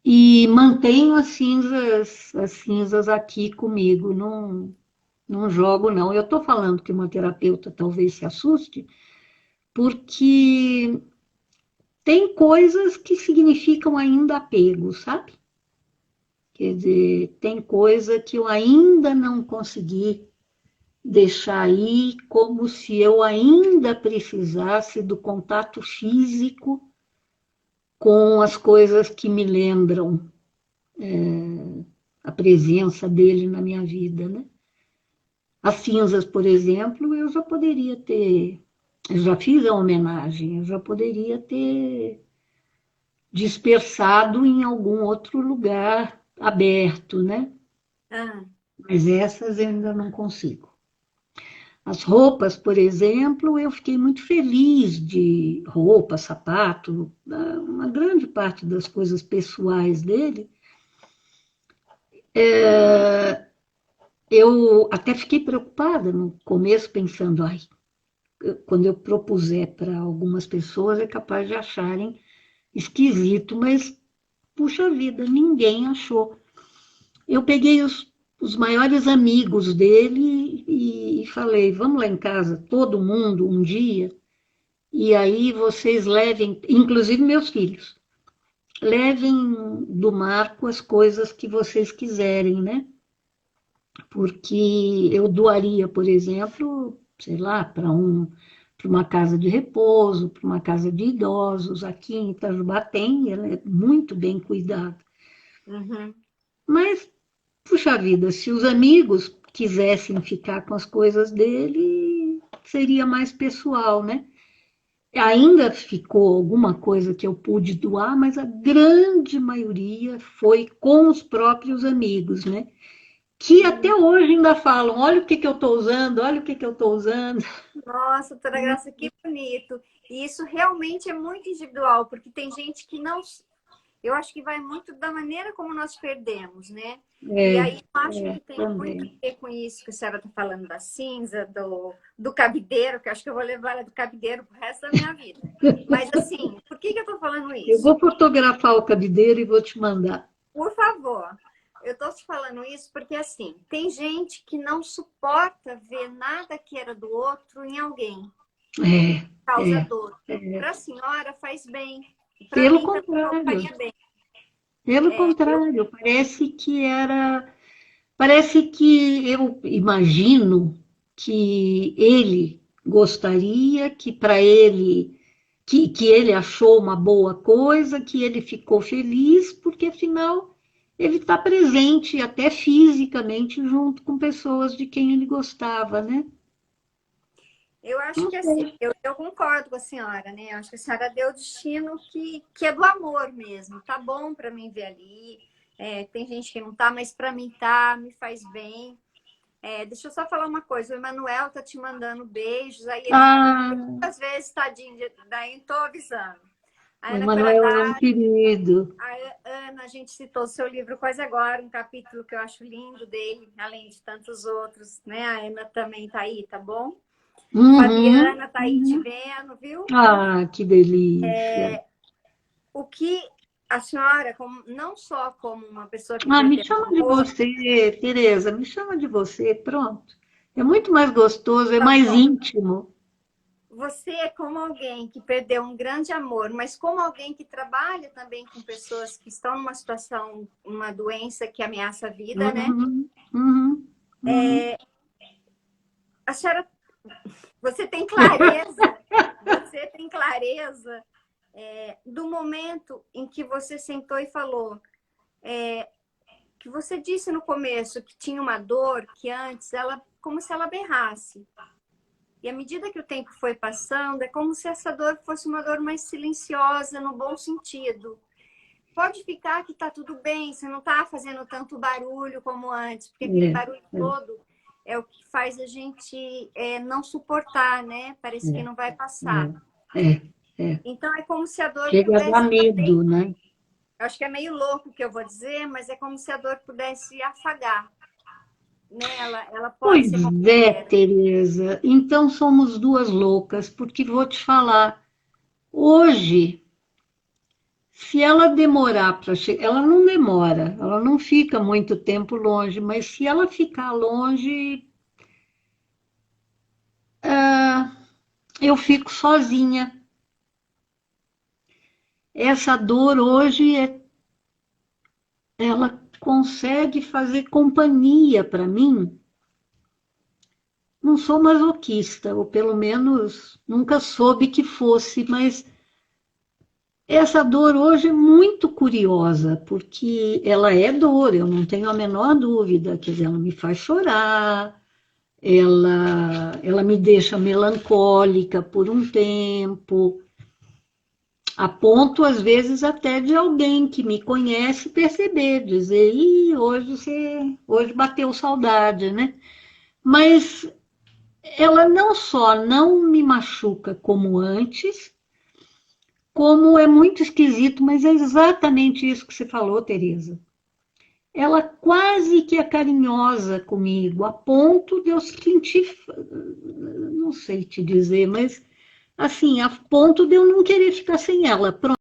E mantenho as cinzas aqui comigo, não jogo, não. Eu estou falando que uma terapeuta talvez se assuste, porque tem coisas que significam ainda apego, sabe? Quer dizer, tem coisa que eu ainda não consegui deixar aí, como se eu ainda precisasse do contato físico com as coisas que me lembram a presença dele na minha vida, né? As cinzas, por exemplo, eu já poderia ter, eu já fiz a homenagem, eu já poderia ter dispersado em algum outro lugar aberto, né? Ah, Mas essas eu ainda não consigo. As roupas, por exemplo, eu fiquei muito feliz de roupa, sapato, uma grande parte das coisas pessoais dele. Eu até fiquei preocupada no começo, pensando, ai, quando eu propuser para algumas pessoas, é capaz de acharem esquisito, mas, puxa vida, ninguém achou. Eu peguei os maiores amigos dele e falei, vamos lá em casa, todo mundo, um dia, e aí vocês levem, inclusive meus filhos, levem do Marco as coisas que vocês quiserem, né? Porque eu doaria, por exemplo, sei lá, para uma casa de repouso, para uma casa de idosos. Aqui em Itajubá tem, ela é muito bem cuidada. Uhum. Mas, puxa vida, se os amigos quisessem ficar com as coisas dele, seria mais pessoal, né? Ainda ficou alguma coisa que eu pude doar, mas a grande maioria foi com os próprios amigos, né? Que até hoje ainda falam, olha o que que eu estou usando, olha o que que eu estou usando. Nossa, doutora Graça, que bonito. E isso realmente é muito individual, porque tem gente que não. Eu acho que vai muito da maneira como nós perdemos, né? E aí eu acho que tem muito a Também. ver com isso que a senhora está falando da cinza, do cabideiro, que eu acho que eu vou levar ela do cabideiro pro resto da minha vida. Mas assim, por que eu estou falando Eu isso? vou fotografar o cabideiro e vou te mandar. Por favor, eu estou te falando isso porque, assim, tem gente que não suporta ver nada que era do outro em alguém, É, causa é. dor. Para a senhora faz bem, para Pelo mim também contrário, faria bem. pelo contrário, parece que eu imagino que ele gostaria, que para ele, que ele achou uma boa coisa, que ele ficou feliz, porque afinal ele está presente até fisicamente junto com pessoas de quem ele gostava, né? Eu acho Não que assim, sei. eu concordo com a senhora, né? Eu acho que a senhora deu o destino que é do amor mesmo. Tá bom para mim ver ali. Tem gente que não tá, mas para mim tá, me faz bem. Deixa eu só falar uma coisa. O Emanuel tá te mandando beijos. Aí ele ficou Ah, muitas vezes, tadinho, daí tô avisando. A o Ana Emanuel é um Peradar, querido. a Ana, a gente citou o seu livro quase agora, um capítulo que eu acho lindo dele, além de tantos outros, né? A Ana também tá aí, tá bom? Uhum, Fabiana tá aí te uhum. vendo, viu? Ah, que delícia. O que a senhora, não só como uma pessoa que Ah, me perdeu chama um de amor, você, Tereza, me chama de você, pronto. É muito mais gostoso, é tá mais bom. íntimo. Você é como alguém que perdeu um grande amor, mas como alguém que trabalha também com pessoas que estão numa situação, uma doença que ameaça a vida, né? Uhum, uhum, uhum. A senhora, você tem clareza, você tem clareza do momento em que você sentou e falou, que você disse no começo que tinha uma dor que antes ela, como se ela berrasse. E à medida que o tempo foi passando, é como se essa dor fosse uma dor mais silenciosa, no bom sentido. Pode ficar que está tudo bem, você não está fazendo tanto barulho como antes, porque aquele É, barulho todo é o que faz a gente não suportar, né? Parece que não vai passar. é, é. Então é como se a dor Chega a dar pudesse também. medo, né? Eu acho que é meio louco o que eu vou dizer, mas é como se a dor pudesse afagar, né? Ela pode Pois ser é, companheira. Tereza. Então somos duas loucas, porque vou te falar, hoje, se ela demorar para chegar, ela não demora, ela não fica muito tempo longe, mas se ela ficar longe, eu fico sozinha. Essa dor hoje, ela consegue fazer companhia para mim. Não sou masoquista, ou pelo menos nunca soube que fosse, mas essa dor hoje é muito curiosa, porque ela é dor, eu não tenho a menor dúvida, quer dizer, ela me faz chorar, ela me deixa melancólica por um tempo, a ponto, às vezes, até de alguém que me conhece perceber, dizer, ih, hoje bateu saudade, né? Mas ela não só não me machuca como antes, como é muito esquisito, mas é exatamente isso que você falou, Tereza. Ela quase que é carinhosa comigo, a ponto de eu sentir, não sei te dizer, mas assim, a ponto de eu não querer ficar sem ela. Pronto.